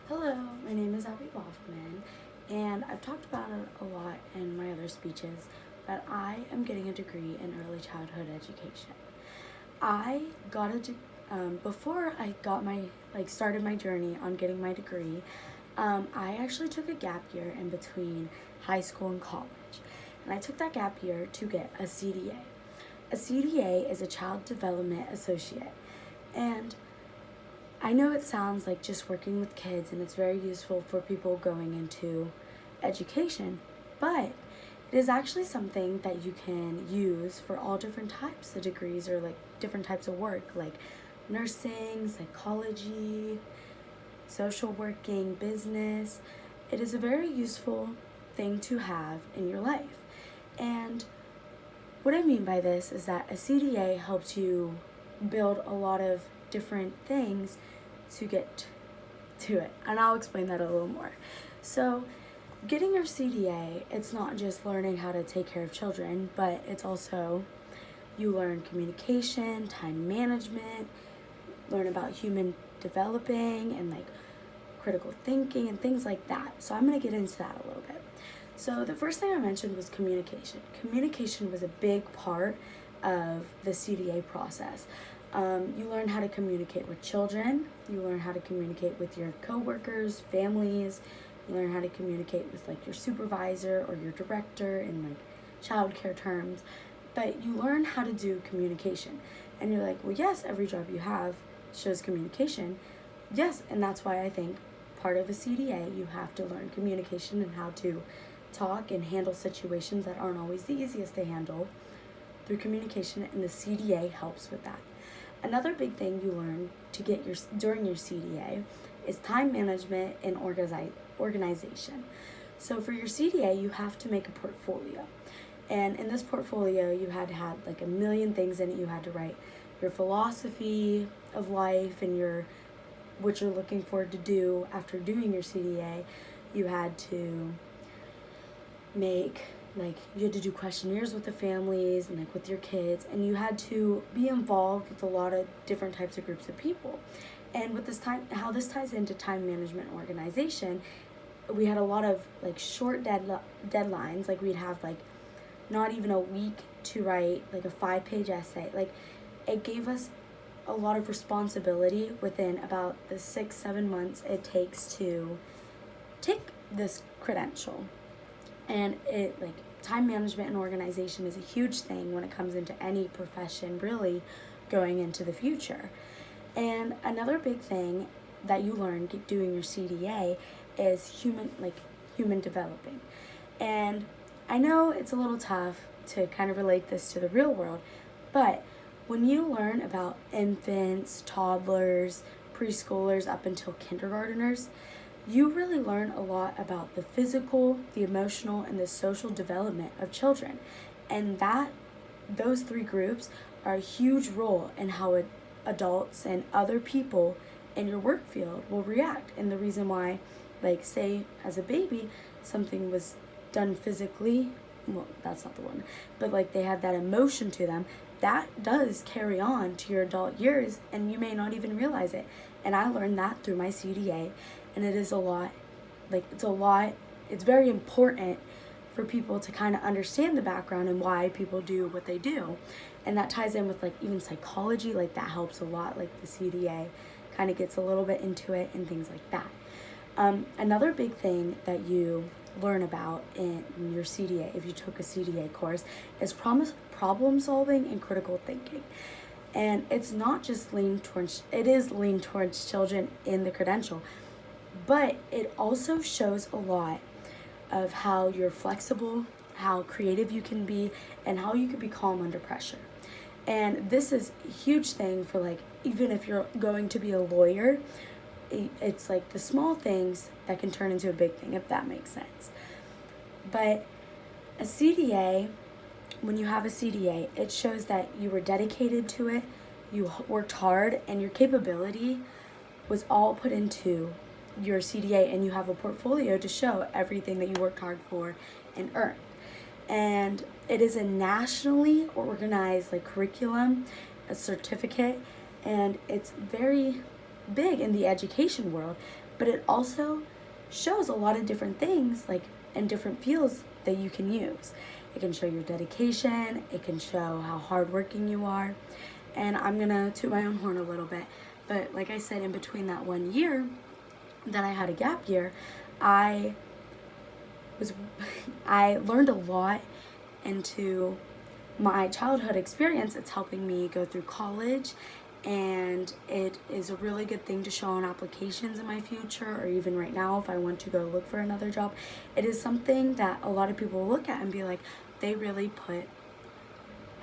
Hello, my name is Abby Hoffman, and I've talked about it a lot in my other speeches, but I am getting a degree in early childhood education. I got before I got started my journey on getting my degree. I actually took a gap year in between high school and college, and I took that gap year to get a CDA. A CDA is a Child Development Associate, and I know it sounds like just working with kids and it's very useful for people going into education, but it is actually something that you can use for all different types of degrees or like different types of work, like nursing, psychology, social working, business. It is a very useful thing to have in your life. And what I mean by this is that a CDA helps you build a lot of different things to get to it. And I'll explain that a little more. So, getting your CDA, it's not just learning how to take care of children, but it's also you learn communication, time management, learn about human developing and like critical thinking and things like that. So, I'm going to get into that a little bit. So, the first thing I mentioned was communication. Communication was a big part of the CDA process. You learn how to communicate with children, you learn how to communicate with your coworkers, families, you learn how to communicate with like your supervisor or your director in like childcare terms, but you learn how to do communication. And you're like, well, yes, every job you have shows communication. Yes, and that's why I think part of a CDA, you have to learn communication and how to talk and handle situations that aren't always the easiest to handle through communication, and the CDA helps with that. Another big thing you learn to get during your CDA is time management and organization. So for your CDA, you have to make a portfolio. And in this portfolio, you had to have like a million things in it. You had to write your philosophy of life and what you're looking forward to do after doing your CDA. You had to you had to do questionnaires with the families and like with your kids, and you had to be involved with a lot of different types of groups of people. And with how this ties into time management and organization, we had a lot of like short deadlines. Like we'd have like not even a week to write like a 5-page essay. Like it gave us a lot of responsibility within about the 6-7 months it takes to take this credential. And it like time management and organization is a huge thing when it comes into any profession really going into the future. And another big thing that you learn doing your CDA is human developing. And I know it's a little tough to kind of relate this to the real world, but when you learn about infants, toddlers, preschoolers up until kindergarteners, you really learn a lot about the physical, the emotional, and the social development of children. And those three groups are a huge role in how adults and other people in your work field will react. And the reason why, like, say, as a baby, something was done physically, well, that's not the one, but like they had that emotion to them, that does carry on to your adult years, and you may not even realize it. And I learned that through my CDA, and it is it's very important for people to kind of understand the background and why people do what they do. And that ties in with like even psychology, like that helps a lot, like the CDA kind of gets a little bit into it and things like that. Another big thing that you learn about in your CDA, if you took a CDA course, is problem solving and critical thinking. And it's not just it is leaned towards children in the credential, but it also shows a lot of how you're flexible, how creative you can be, and how you can be calm under pressure. And this is a huge thing for like, even if you're going to be a lawyer, it's like the small things that can turn into a big thing, if that makes sense. But a CDA, when you have a CDA, it shows that you were dedicated to it, you worked hard, and your capability was all put into your CDA, and you have a portfolio to show everything that you worked hard for and earned. And it is a nationally organized like curriculum, a certificate, and it's very big in the education world, but it also shows a lot of different things, like in different fields that you can use. It can show your dedication, it can show how hardworking you are. And I'm gonna toot my own horn a little bit, but like I said, in between that 1 year that I had a gap year, I learned a lot into my childhood experience. It's helping me go through college, and it is a really good thing to show on applications in my future, or even right now if I want to go look for another job. It is something that a lot of people look at and be like, they really put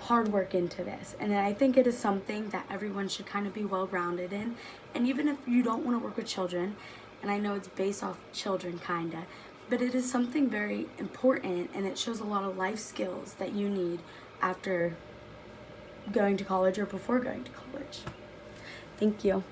hard work into this. And I think it is something that everyone should kind of be well-rounded in. And even if you don't want to work with children, and I know it's based off children kinda, but it is something very important, and it shows a lot of life skills that you need after going to college or before going to college. Thank you.